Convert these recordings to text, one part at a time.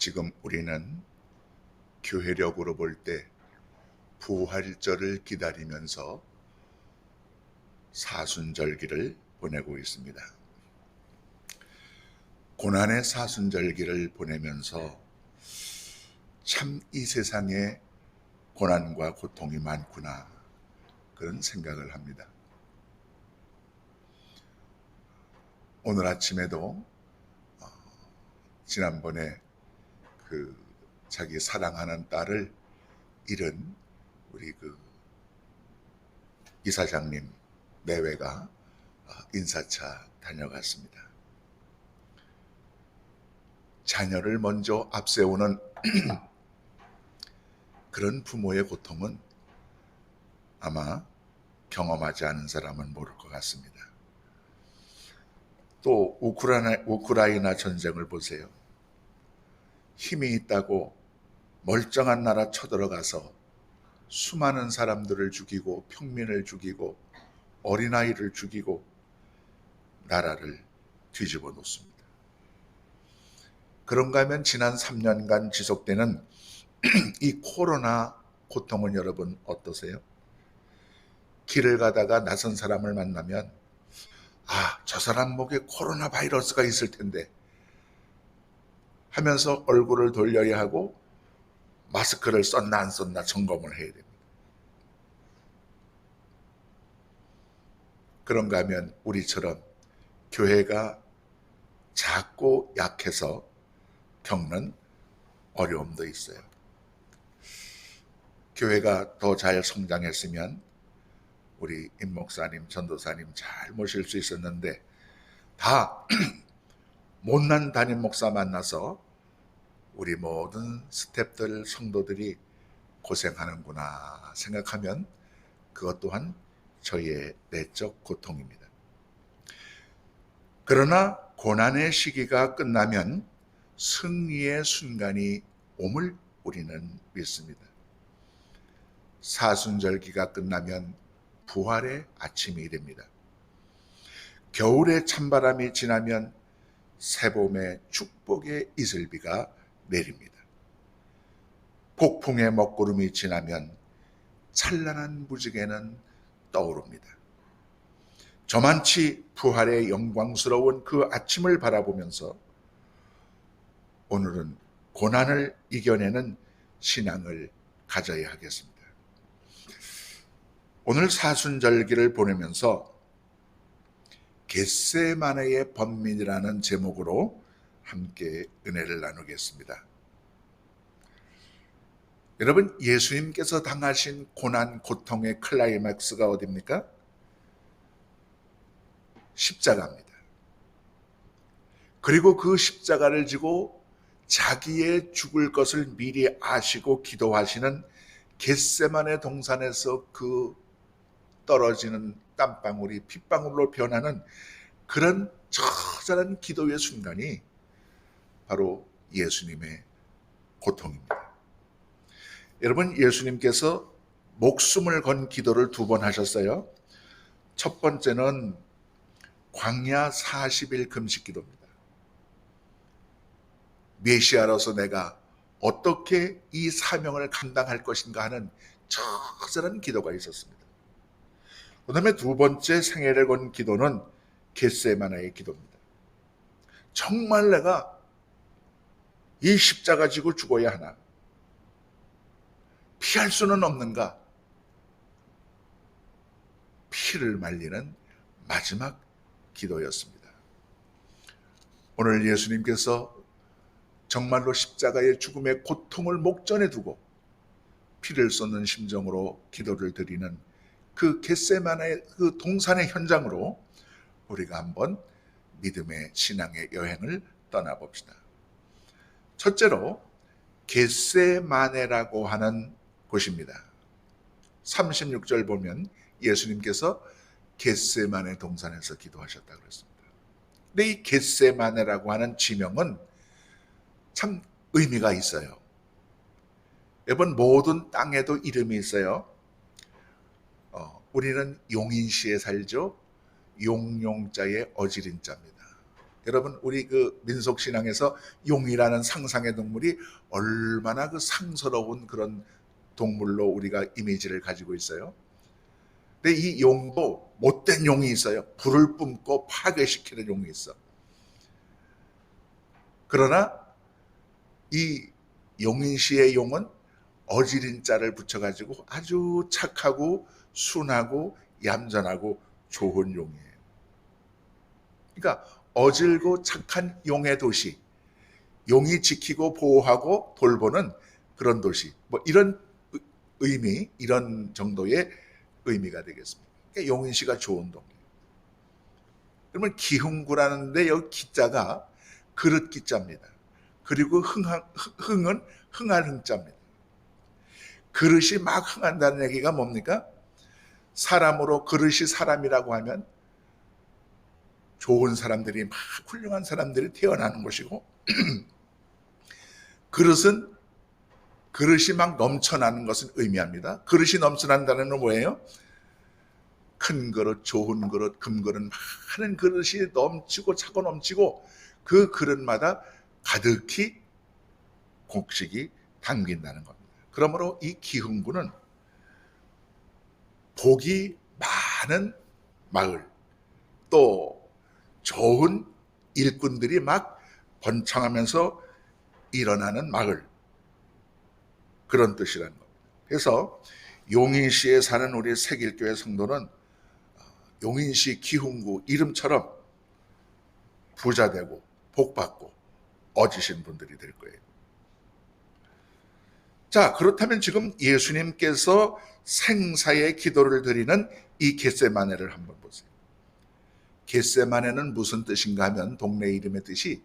지금 우리는 교회력으로 볼 때 부활절을 기다리면서 사순절기를 보내고 있습니다. 고난의 사순절기를 보내면서 참 이 세상에 고난과 고통이 많구나, 그런 생각을 합니다. 오늘 아침에도 지난번에 자기 사랑하는 딸을 잃은 우리 이사장님 내외가 인사차 다녀갔습니다. 자녀를 먼저 앞세우는 그런 부모의 고통은 아마 경험하지 않은 사람은 모를 것 같습니다. 또 우크라이나 전쟁을 보세요. 힘이 있다고 멀쩡한 나라 쳐들어가서 수많은 사람들을 죽이고 평민을 죽이고 어린아이를 죽이고 나라를 뒤집어 놓습니다. 그런가 하면 지난 3년간 지속되는 이 코로나 고통은 여러분 어떠세요? 길을 가다가 낯선 사람을 만나면 저 사람 목에 코로나 바이러스가 있을 텐데 하면서 얼굴을 돌려야 하고 마스크를 썼나 안 썼나 점검을 해야 됩니다. 그런가 하면 우리처럼 교회가 작고 약해서 겪는 어려움도 있어요. 교회가 더 잘 성장했으면 우리 임 목사님, 전도사님 잘 모실 수 있었는데 다 못난 담임 목사 만나서 우리 모든 스태프들, 성도들이 고생하는구나 생각하면 그것 또한 저희의 내적 고통입니다. 그러나 고난의 시기가 끝나면 승리의 순간이 옴을 우리는 믿습니다. 사순절기가 끝나면 부활의 아침이 됩니다. 겨울의 찬바람이 지나면 새봄의 축복의 이슬비가 내립니다. 폭풍의 먹구름이 지나면 찬란한 무지개는 떠오릅니다. 저만치 부활의 영광스러운 그 아침을 바라보면서 오늘은 고난을 이겨내는 신앙을 가져야 하겠습니다. 오늘 사순절기를 보내면서 겟세마네의 번민이라는 제목으로 함께 은혜를 나누겠습니다. 여러분, 예수님께서 당하신 고난, 고통의 클라이맥스가 어디입니까? 십자가입니다. 그리고 그 십자가를 지고 자기의 죽을 것을 미리 아시고 기도하시는 겟세마네 동산에서 그 떨어지는 땀방울이 핏방울로 변하는 그런 처절한 기도의 순간이 바로 예수님의 고통입니다. 여러분, 예수님께서 목숨을 건 기도를 2번 하셨어요. 첫 번째는 광야 40일 금식 기도입니다. 메시아로서 내가 어떻게 이 사명을 감당할 것인가 하는 처절한 기도가 있었습니다. 그 다음에 2번째 생애를 건 기도는 겟세마네의 기도입니다. 정말 내가 이 십자가 지고 죽어야 하나? 피할 수는 없는가? 피를 말리는 마지막 기도였습니다. 오늘 예수님께서 정말로 십자가의 죽음의 고통을 목전에 두고 피를 쏟는 심정으로 기도를 드리는 그 겟세마네 그 동산의 현장으로 우리가 한번 믿음의 신앙의 여행을 떠나봅시다. 첫째로 겟세마네라고 하는 곳입니다. 36절 보면 예수님께서 겟세마네 동산에서 기도하셨다고 그랬습니다. 근데 이 겟세마네라고 하는 지명은 참 의미가 있어요. 여러분, 모든 땅에도 이름이 있어요. 우리는 용인시에 살죠. 용용자의 어지린자입니다. 여러분, 우리 그 민속신앙에서 용이라는 상상의 동물이 얼마나 그 상스러운 그런 동물로 우리가 이미지를 가지고 있어요. 근데 이 용도 못된 용이 있어요. 불을 뿜고 파괴시키는 용이 있어. 그러나 이 용인시의 용은 어지린 자를 붙여가지고 아주 착하고 순하고 얌전하고 좋은 용이에요. 그러니까 어질고 착한 용의 도시, 용이 지키고 보호하고 돌보는 그런 도시, 뭐 이런 의미, 이런 정도의 의미가 되겠습니다. 그러니까 용인시가 좋은 동이에요. 그러면 기흥구라는데 여기 기자가 그릇 기자입니다. 그리고 흥은 흥할 흥자입니다. 그릇이 막 흥한다는 얘기가 뭡니까? 사람으로 그릇이 사람이라고 하면 좋은 사람들이 막 훌륭한 사람들이 태어나는 것이고 그릇이 막 넘쳐나는 것을 의미합니다. 그릇이 넘쳐난다는 건 뭐예요? 큰 그릇, 좋은 그릇, 금그릇, 많은 그릇이 넘치고 차고 넘치고 그 그릇마다 가득히 곡식이 담긴다는 겁니다. 그러므로 이 기흥구는 복이 많은 마을, 또 좋은 일꾼들이 막 번창하면서 일어나는 마을, 그런 뜻이라는 겁니다. 그래서 용인시에 사는 우리 새길교회 성도는 용인시 기흥구 이름처럼 부자되고 복받고 얻으신 분들이 될 거예요. 자, 그렇다면 지금 예수님께서 생사의 기도를 드리는 이 겟세마네를 한번 보세요. 겟세마네는 무슨 뜻인가 하면 동네 이름의 뜻이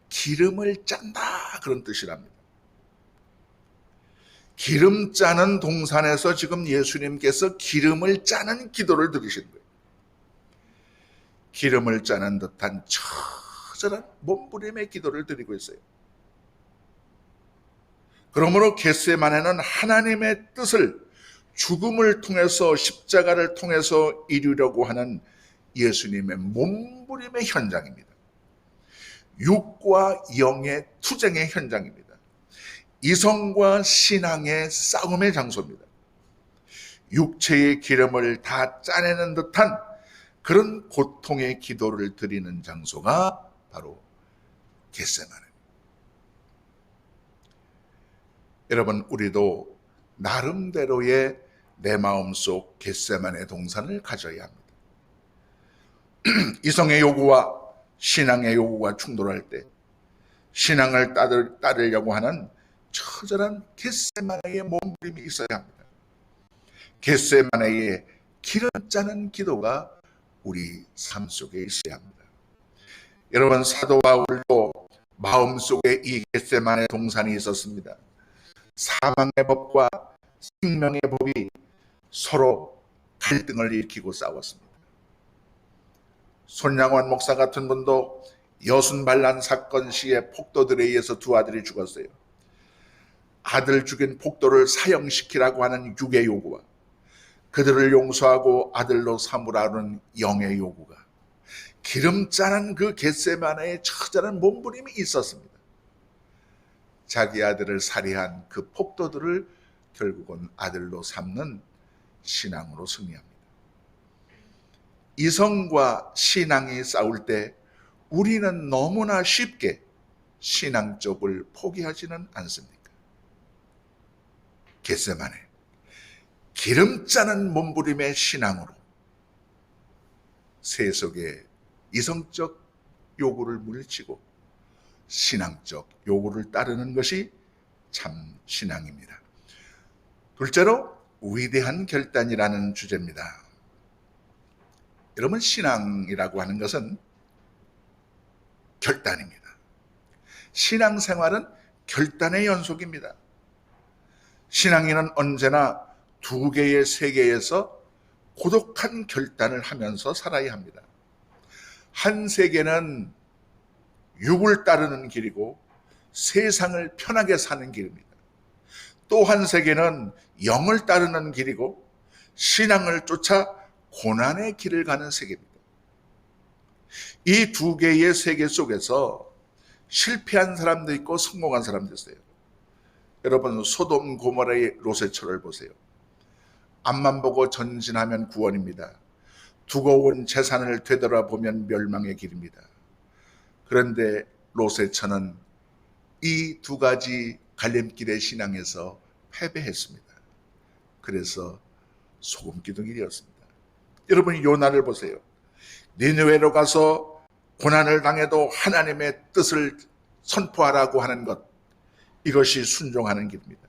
기름을 짠다, 그런 뜻이랍니다. 기름 짜는 동산에서 지금 예수님께서 기름을 짜는 기도를 드리신 거예요. 기름을 짜는 듯한 처절한 몸부림의 기도를 드리고 있어요. 그러므로 겟세마네는 하나님의 뜻을 죽음을 통해서, 십자가를 통해서 이루려고 하는 예수님의 몸부림의 현장입니다. 육과 영의 투쟁의 현장입니다. 이성과 신앙의 싸움의 장소입니다. 육체의 기름을 다 짜내는 듯한 그런 고통의 기도를 드리는 장소가 바로 겟세마네. 여러분, 우리도 나름대로의 내 마음속 겟세마네 동산을 가져야 합니다. 이성의 요구와 신앙의 요구가 충돌할 때 신앙을 따르려고 하는 처절한 겟세마네의 몸부림이 있어야 합니다. 겟세마네의 기름 짜는 기도가 우리 삶 속에 있어야 합니다. 여러분, 사도 바울도 마음속에 이 겟세마네 동산이 있었습니다. 사망의 법과 생명의 법이 서로 갈등을 일으키고 싸웠습니다. 손양원 목사 같은 분도 여순반란 사건 시에 폭도들에 의해서 두 아들이 죽었어요. 아들 죽인 폭도를 사형시키라고 하는 육의 요구와 그들을 용서하고 아들로 삼으라는 영의 요구가 기름 짜는 그 겟세마네의 처절한 몸부림이 있었습니다. 자기 아들을 살해한 그 폭도들을 결국은 아들로 삼는 신앙으로 승리합니다. 이성과 신앙이 싸울 때 우리는 너무나 쉽게 신앙 쪽을 포기하지는 않습니까? 겟세마네, 기름 짜는 몸부림의 신앙으로 세속의 이성적 요구를 물리치고 신앙적 요구를 따르는 것이 참 신앙입니다. 둘째로 위대한 결단이라는 주제입니다. 여러분, 신앙이라고 하는 것은 결단입니다. 신앙생활은 결단의 연속입니다. 신앙인은 언제나 두 개의 세계에서 고독한 결단을 하면서 살아야 합니다. 한 세계는 육을 따르는 길이고 세상을 편하게 사는 길입니다. 또 한 세계는 영을 따르는 길이고 신앙을 쫓아 고난의 길을 가는 세계입니다. 이 두 개의 세계 속에서 실패한 사람도 있고 성공한 사람도 있어요. 여러분, 소돔 고모라의 롯의 보세요. 앞만 보고 전진하면 구원입니다. 두고 온 재산을 되돌아보면 멸망의 길입니다. 그런데 롯의 처는 이 두 가지 갈림길의 신앙에서 패배했습니다. 그래서 소금기둥이 되었습니다. 여러분, 요나를 보세요. 니느웨로 가서 고난을 당해도 하나님의 뜻을 선포하라고 하는 것, 이것이 순종하는 길입니다.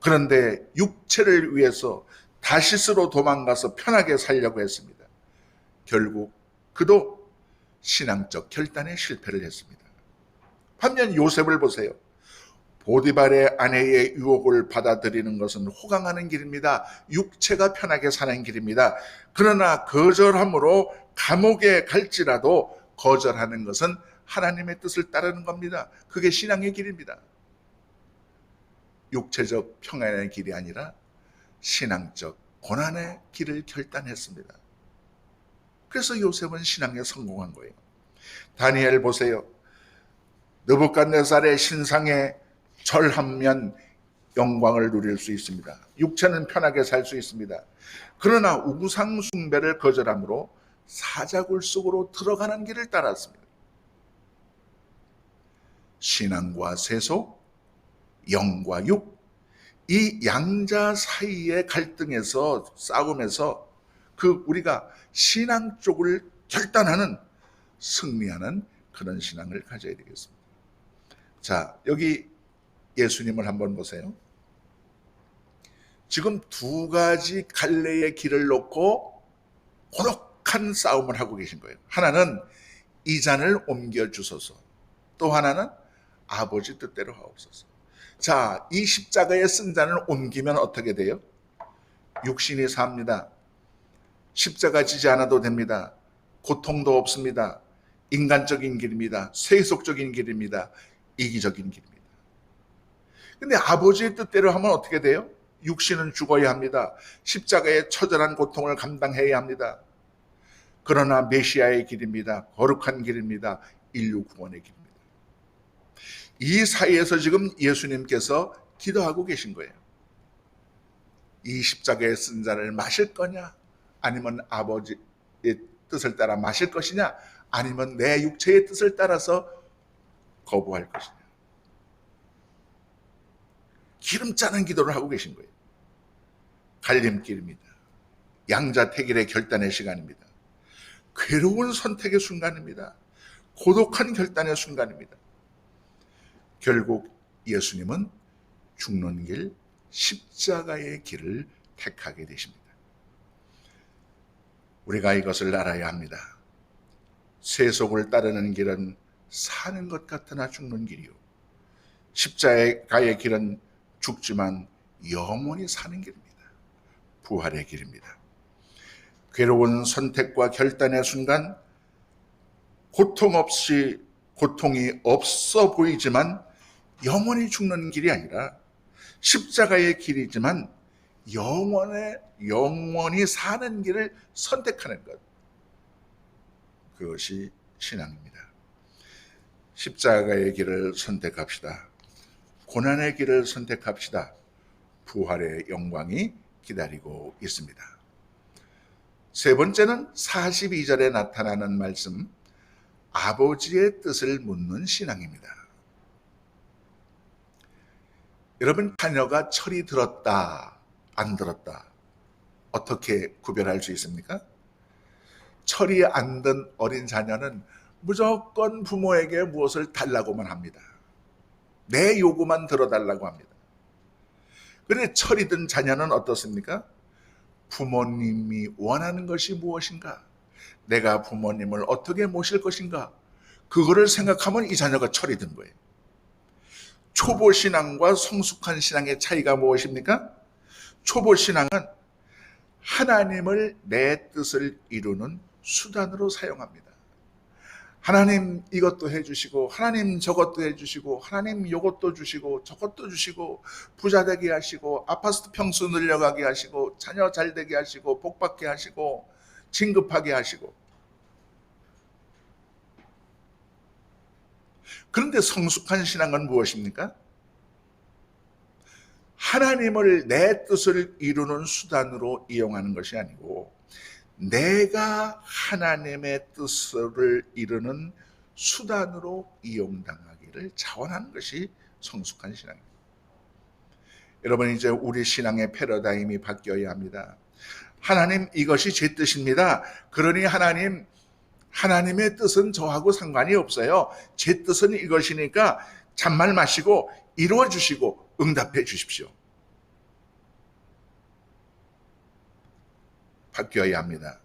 그런데 육체를 위해서 다시스로 도망가서 편하게 살려고 했습니다. 결국 그도 신앙적 결단에 실패를 했습니다. 반면 요셉을 보세요. 보디발의 아내의 유혹을 받아들이는 것은 호강하는 길입니다. 육체가 편하게 사는 길입니다. 그러나 거절함으로 감옥에 갈지라도 거절하는 것은 하나님의 뜻을 따르는 겁니다. 그게 신앙의 길입니다. 육체적 평안의 길이 아니라 신앙적 고난의 길을 결단했습니다. 그래서 요셉은 신앙에 성공한 거예요. 다니엘 보세요. 느부갓네살의 신상에 절하면 영광을 누릴 수 있습니다. 육체는 편하게 살 수 있습니다. 그러나 우상 숭배를 거절함으로 사자굴 속으로 들어가는 길을 따랐습니다. 신앙과 세속, 영과 육, 이 양자 사이의 갈등에서, 싸움에서 우리가 신앙 쪽을 결단하는, 승리하는 그런 신앙을 가져야 되겠습니다. 자, 여기 예수님을 한번 보세요. 지금 두 가지 갈래의 길을 놓고 고독한 싸움을 하고 계신 거예요. 하나는 이 잔을 옮겨주소서, 또 하나는 아버지 뜻대로 하옵소서. 자, 이 십자가에 쓴 잔을 옮기면 어떻게 돼요? 육신이 삽니다. 십자가 지지 않아도 됩니다. 고통도 없습니다. 인간적인 길입니다. 세속적인 길입니다. 이기적인 길입니다. 근데 아버지의 뜻대로 하면 어떻게 돼요? 육신은 죽어야 합니다. 십자가의 처절한 고통을 감당해야 합니다. 그러나 메시아의 길입니다. 거룩한 길입니다. 인류 구원의 길입니다. 이 사이에서 지금 예수님께서 기도하고 계신 거예요. 이 십자가에 쓴 잔을 마실 거냐? 아니면 아버지의 뜻을 따라 마실 것이냐? 아니면 내 육체의 뜻을 따라서 거부할 것이냐? 기름 짜는 기도를 하고 계신 거예요. 갈림길입니다. 양자택일의 결단의 시간입니다. 괴로운 선택의 순간입니다. 고독한 결단의 순간입니다. 결국 예수님은 죽는 길, 십자가의 길을 택하게 되십니다. 우리가 이것을 알아야 합니다. 세속을 따르는 길은 사는 것 같으나 죽는 길이요, 십자가의 길은 죽지만 영원히 사는 길입니다. 부활의 길입니다. 괴로운 선택과 결단의 순간, 고통이 없어 보이지만 영원히 죽는 길이 아니라 십자가의 길이지만 영원히 사는 길을 선택하는 것, 그것이 신앙입니다. 십자가의 길을 선택합시다. 고난의 길을 선택합시다. 부활의 영광이 기다리고 있습니다. 세 번째는 42절에 나타나는 말씀, 아버지의 뜻을 묻는 신앙입니다. 여러분, 자녀가 철이 들었다, 안 들었다, 어떻게 구별할 수 있습니까? 철이 안 든 어린 자녀는 무조건 부모에게 무엇을 달라고만 합니다. 내 요구만 들어달라고 합니다. 그런데 철이 든 자녀는 어떻습니까? 부모님이 원하는 것이 무엇인가? 내가 부모님을 어떻게 모실 것인가? 그거를 생각하면 이 자녀가 철이 든 거예요. 초보 신앙과 성숙한 신앙의 차이가 무엇입니까? 초보 신앙은 하나님을 내 뜻을 이루는 수단으로 사용합니다. 하나님 이것도 해주시고, 하나님 저것도 해주시고, 하나님 이것도 주시고 저것도 주시고, 부자 되게 하시고, 아파트 평수 늘려가게 하시고, 자녀 잘 되게 하시고, 복 받게 하시고, 진급하게 하시고. 그런데 성숙한 신앙은 무엇입니까? 하나님을 내 뜻을 이루는 수단으로 이용하는 것이 아니고 내가 하나님의 뜻을 이루는 수단으로 이용당하기를 자원하는 것이 성숙한 신앙입니다. 여러분, 이제 우리 신앙의 패러다임이 바뀌어야 합니다. 하나님, 이것이 제 뜻입니다. 그러니 하나님의 뜻은 저하고 상관이 없어요. 제 뜻은 이것이니까 잔말 마시고 이루어 주시고 응답해 주십시오. 바뀌어야 합니다.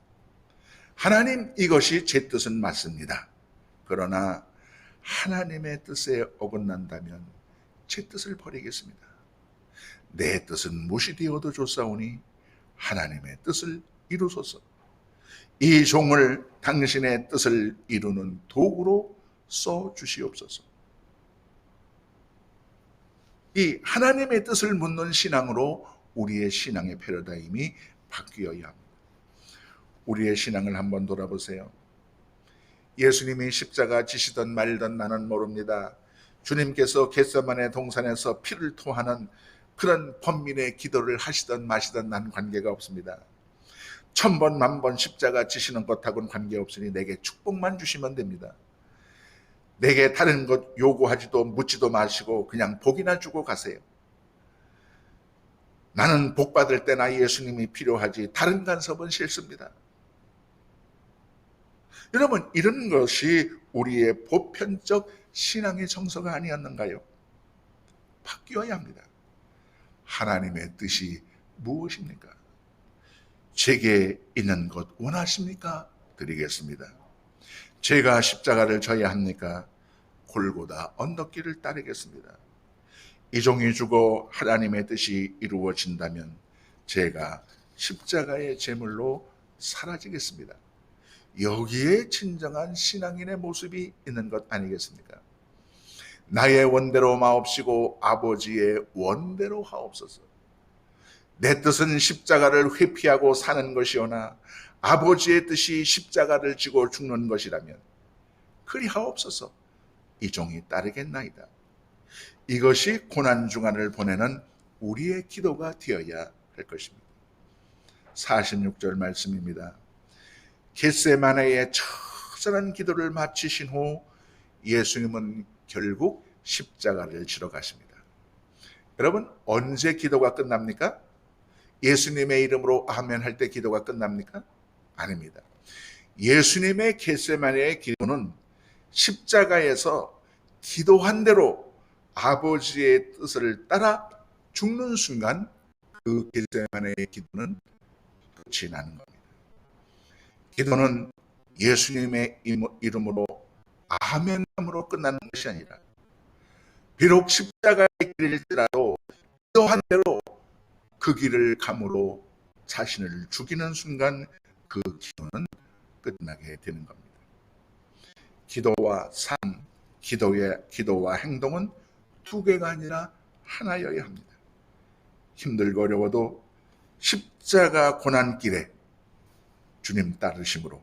하나님, 이것이 제 뜻은 맞습니다. 그러나 하나님의 뜻에 어긋난다면 제 뜻을 버리겠습니다. 내 뜻은 무엇이 되어도 좋사오니 하나님의 뜻을 이루소서. 이 종을 당신의 뜻을 이루는 도구로 써 주시옵소서. 이 하나님의 뜻을 묻는 신앙으로 우리의 신앙의 패러다임이 바뀌어야 합니다. 우리의 신앙을 한번 돌아보세요. 예수님이 십자가 지시던 말던 나는 모릅니다. 주님께서 겟세마네 동산에서 피를 토하는 그런 번민의 기도를 하시던 마시던 난 관계가 없습니다. 1000번 만번 십자가 지시는 것하고는 관계없으니 내게 축복만 주시면 됩니다. 내게 다른 것 요구하지도 묻지도 마시고 그냥 복이나 주고 가세요. 나는 복 받을 때나 예수님이 필요하지 다른 간섭은 싫습니다. 여러분, 이런 것이 우리의 보편적 신앙의 정서가 아니었는가요? 바뀌어야 합니다. 하나님의 뜻이 무엇입니까? 제게 있는 것 원하십니까? 드리겠습니다. 제가 십자가를 져야 합니까? 골고다 언덕길을 따르겠습니다. 이 종이 죽어 하나님의 뜻이 이루어진다면 제가 십자가의 제물로 사라지겠습니다. 여기에 진정한 신앙인의 모습이 있는 것 아니겠습니까? 나의 원대로 마옵시고 아버지의 원대로 하옵소서. 내 뜻은 십자가를 회피하고 사는 것이오나 아버지의 뜻이 십자가를 지고 죽는 것이라면 그리하옵소서. 이 종이 따르겠나이다. 이것이 고난중간을 보내는 우리의 기도가 되어야 할 것입니다. 46절 말씀입니다. 겟세마네의 처절한 기도를 마치신 후 예수님은 결국 십자가를 지러 가십니다. 여러분, 언제 기도가 끝납니까? 예수님의 이름으로 아멘 할 때 기도가 끝납니까? 아닙니다. 예수님의 겟세마네의 기도는 십자가에서 기도한 대로 아버지의 뜻을 따라 죽는 순간 그 겟세마네의 기도는 끝이 나는 겁니다. 기도는 예수님의 이름으로 아멘함으로 끝나는 것이 아니라 비록 십자가의 길일지라도 기도한 대로 그 길을 감으로 자신을 죽이는 순간 그 기도는 끝나게 되는 겁니다. 기도와 삶, 기도와 행동은 두 개가 아니라 하나여야 합니다. 힘들고 어려워도 십자가 고난길에 주님 따르심으로